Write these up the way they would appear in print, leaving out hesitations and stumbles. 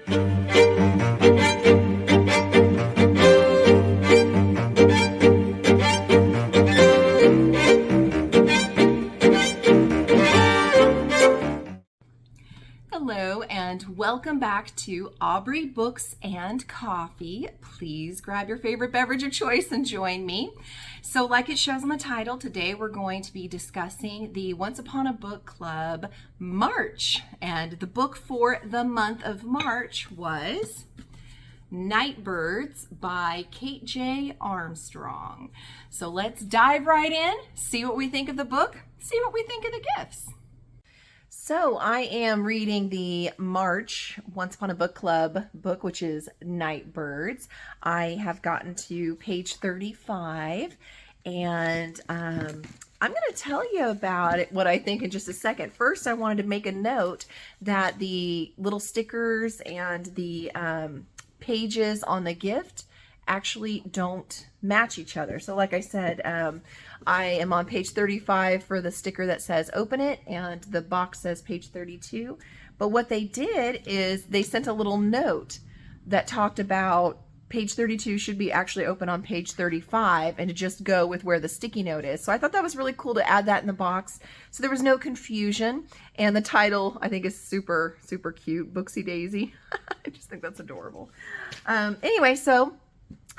Hello and welcome back to Aubrey Books and Coffee. Please grab your favorite beverage of choice and join me. So like it shows on the title, today we're going to be discussing the Once Upon a Book Club March. And the book for the month of March was Nightbirds by Kate J. Armstrong. So let's dive right in, see what we think of the book, see what we think of the gifts. So I am reading the March Once Upon a Book Club book, which is Nightbirds. I have gotten to page 35, and I'm going to tell you about it, what I think in just a second. First, I wanted to make a note that the little stickers and the pages on the gift actually don't match each other. So like I said, I am on page 35 for the sticker that says open it, and the box says page 32. But what they did is they sent a little note that talked about page 32 should be actually open on page 35 and to just go with where the sticky note is. So I thought that was really cool to add that in the box so there was no confusion. And the title I think is super, super cute, Booksy Daisy. I just think that's adorable. Anyway, so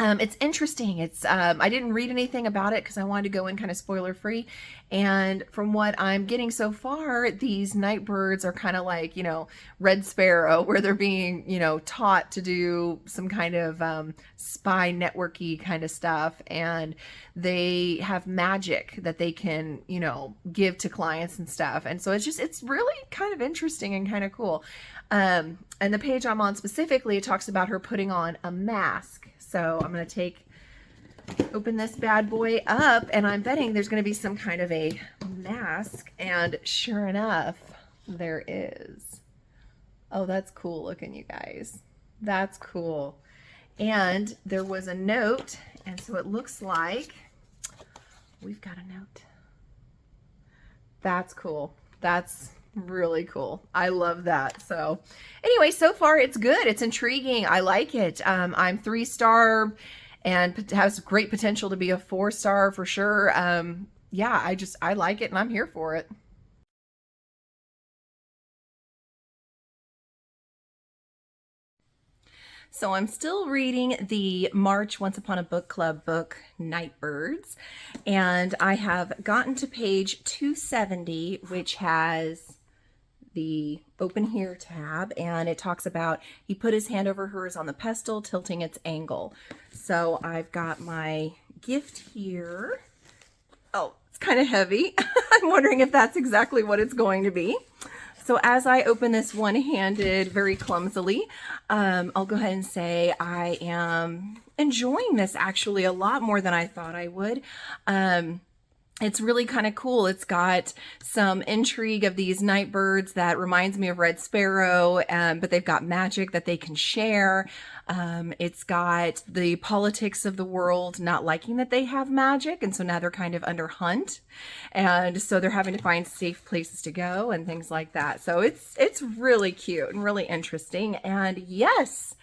it's interesting. It's I didn't read anything about it because I wanted to go in kind of spoiler free. And from what I'm getting so far, these Nightbirds are kind of like, you know, Red Sparrow, where they're being, you know, taught to do some kind of spy networky kind of stuff. And they have magic that they can, you know, give to clients and stuff. And so it's really kind of interesting and kind of cool. And the page I'm on specifically, it talks about her putting on a mask. So I'm going to open this bad boy up, and I'm betting there's going to be some kind of a mask. And sure enough, there is. Oh, that's cool looking, you guys. That's cool. And there was a note, and so it looks like we've got a note. That's cool. That's really cool. I love that. So anyway, so far it's good. It's intriguing. I like it. I'm 3-star and has great potential to be a 4-star for sure. Yeah, I like it and I'm here for it. So I'm still reading the March Once Upon a Book Club book, Nightbirds, and I have gotten to page 270, which has the open here tab, and it talks about he put his hand over hers on the pestle, tilting its angle. So I've got my gift here. Oh, it's kind of heavy. I'm wondering if that's exactly what it's going to be. So as I open this one-handed, very clumsily, I'll go ahead and say I am enjoying this actually a lot more than I thought I would. It's really kind of cool. It's got some intrigue of these Nightbirds that reminds me of Red Sparrow, but they've got magic that they can share. It's got the politics of the world not liking that they have magic, and so now they're kind of under hunt, and so they're having to find safe places to go and things like that. So it's really cute and really interesting. And yes,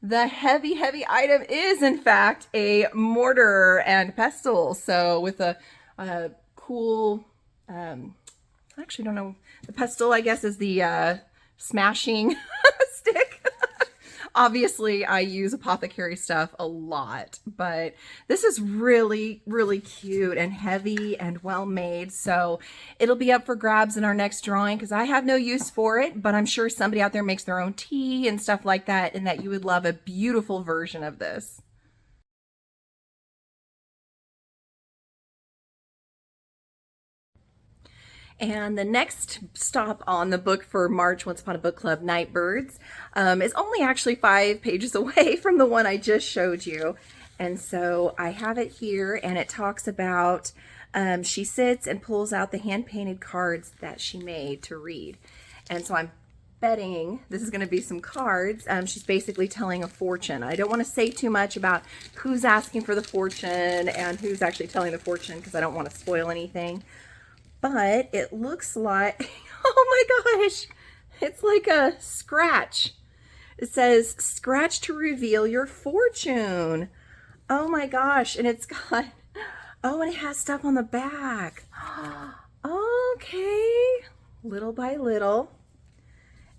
the heavy item is in fact a mortar and pestle. So with a cool, I actually don't know, the pestle I guess is the smashing stick. Obviously I use apothecary stuff a lot, but this is really, really cute and heavy and well made. So it'll be up for grabs in our next drawing because I have no use for it, but I'm sure somebody out there makes their own tea and stuff like that, and that you would love a beautiful version of this. And the next stop on the book for March Once Upon a Book Club, Nightbirds, is only actually 5 pages away from the one I just showed you. And so I have it here, and it talks about she sits and pulls out the hand-painted cards that she made to read. And so I'm betting this is going to be some cards. She's basically telling a fortune. I don't want to say too much about who's asking for the fortune and who's actually telling the fortune because I don't want to spoil anything. But it looks like, oh my gosh, it's like a scratch. It says, scratch to reveal your fortune. Oh my gosh. And it's got, oh, and it has stuff on the back. Okay. Little by little.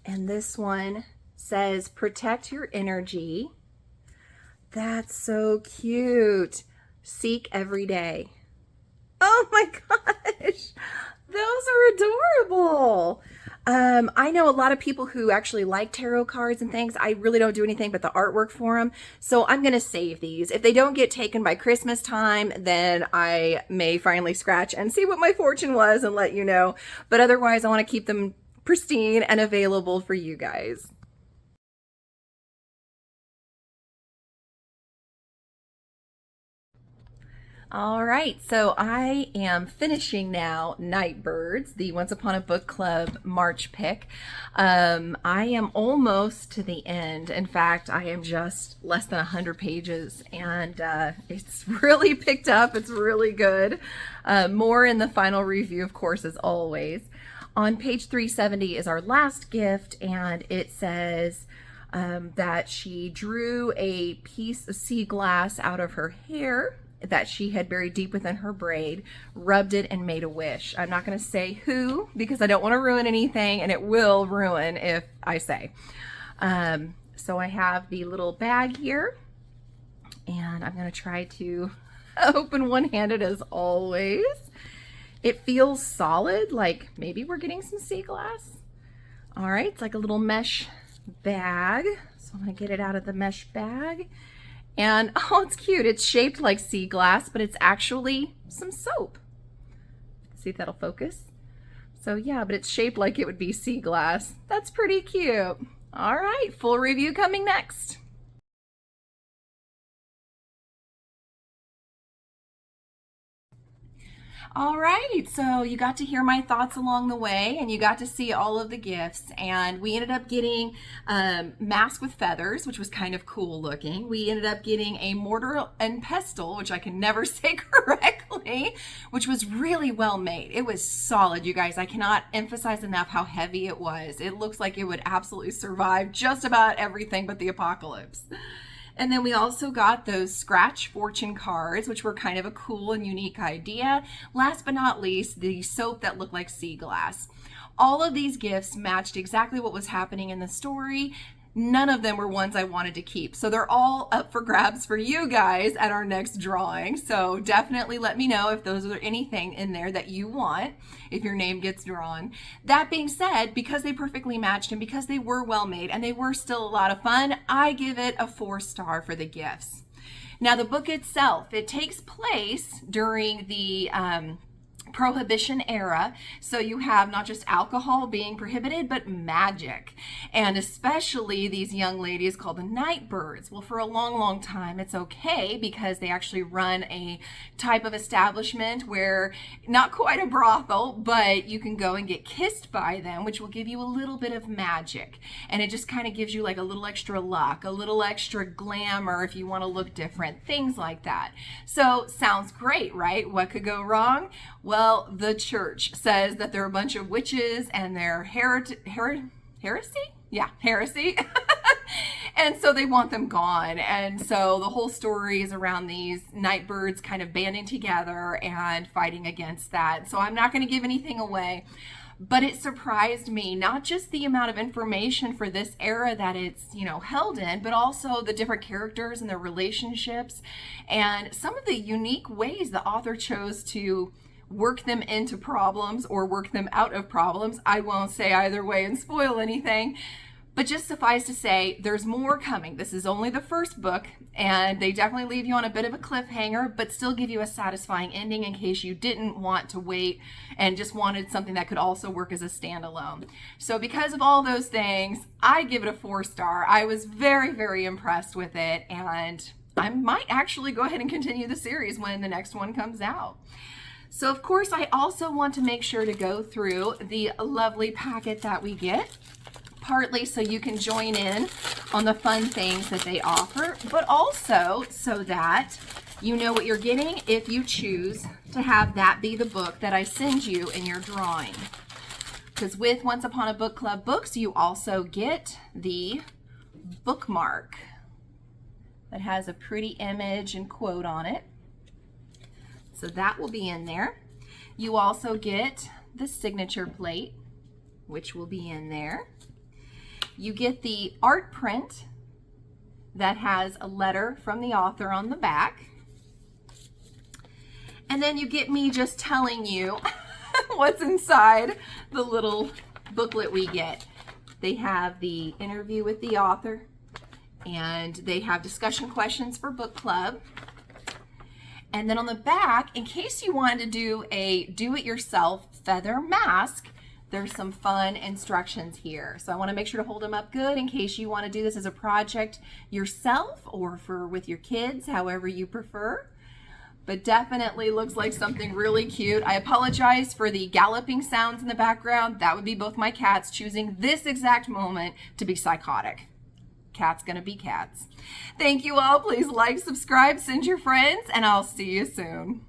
And this one says, protect your energy. That's so cute. Seek every day. Oh my gosh. Those are adorable. I know a lot of people who actually like tarot cards and things. I really don't do anything but the artwork for them. So I'm going to save these. If they don't get taken by Christmas time, then I may finally scratch and see what my fortune was and let you know. But otherwise, I want to keep them pristine and available for you guys. All right, so I am finishing now Nightbirds, the Once Upon a Book Club March pick. I am almost to the end. In fact, I am just less than 100 pages, and it's really picked up. It's really good. More in the final review, of course, as always. On page 370 is our last gift, and it says that she drew a piece of sea glass out of her hair that she had buried deep within her braid, rubbed it, and made a wish. I'm not going to say who because I don't want to ruin anything, and it will ruin if I say. So I have the little bag here, and I'm going to try to open one-handed as always. It feels solid, like maybe we're getting some sea glass. All right, it's like a little mesh bag. So I'm going to get it out of the mesh bag. And oh, it's cute. It's shaped like sea glass, but it's actually some soap. See if that'll focus. So yeah, but it's shaped like it would be sea glass. That's pretty cute. All right, full review coming next. All right, so you got to hear my thoughts along the way, and you got to see all of the gifts, and we ended up getting Mask with Feathers, which was kind of cool looking. We ended up getting a Mortar and Pestle, which I can never say correctly, which was really well made. It was solid, you guys. I cannot emphasize enough how heavy it was. It looks like it would absolutely survive just about everything but the apocalypse. And then we also got those scratch fortune cards, which were kind of a cool and unique idea. Last but not least, the soap that looked like sea glass. All of these gifts matched exactly what was happening in the story. None of them were ones I wanted to keep. So they're all up for grabs for you guys at our next drawing. So definitely let me know if those are anything in there that you want, if your name gets drawn. That being said, because they perfectly matched and because they were well made and they were still a lot of fun, I give it a 4-star for the gifts. Now the book itself, it takes place during the Prohibition era, so you have not just alcohol being prohibited, but magic, and especially these young ladies called the Nightbirds. Well, for a long time it's okay because they actually run a type of establishment where, not quite a brothel, but you can go and get kissed by them, which will give you a little bit of magic, and it just kind of gives you like a little extra luck, a little extra glamour if you want to look different, things like that. So sounds great, right? What could go wrong? Well, the church says that they're a bunch of witches and they're heresy? Yeah, heresy. And so they want them gone. And so the whole story is around these Nightbirds kind of banding together and fighting against that. So I'm not going to give anything away. But it surprised me, not just the amount of information for this era that it's, held in, but also the different characters and their relationships and some of the unique ways the author chose to work them into problems or work them out of problems. I won't say either way and spoil anything, but just suffice to say, there's more coming. This is only the first book, and they definitely leave you on a bit of a cliffhanger, but still give you a satisfying ending in case you didn't want to wait and just wanted something that could also work as a standalone. So because of all those things, I give it a 4-star. I was very impressed with it, and I might actually go ahead and continue the series when the next one comes out. So of course, I also want to make sure to go through the lovely packet that we get, partly so you can join in on the fun things that they offer, but also so that you know what you're getting if you choose to have that be the book that I send you in your drawing. Because with Once Upon a Book Club books, you also get the bookmark that has a pretty image and quote on it. So that will be in there. You also get the signature plate, which will be in there. You get the art print that has a letter from the author on the back. And then you get me just telling you what's inside the little booklet we get. They have the interview with the author, and they have discussion questions for book club. And then on the back, in case you wanted to do a do-it-yourself feather mask, there's some fun instructions here. So I want to make sure to hold them up good in case you want to do this as a project yourself or with your kids, however you prefer. But definitely looks like something really cute. I apologize for the galloping sounds in the background. That would be both my cats choosing this exact moment to be psychotic. Cats gonna be cats. Thank you all. Please like, subscribe, send your friends, and I'll see you soon.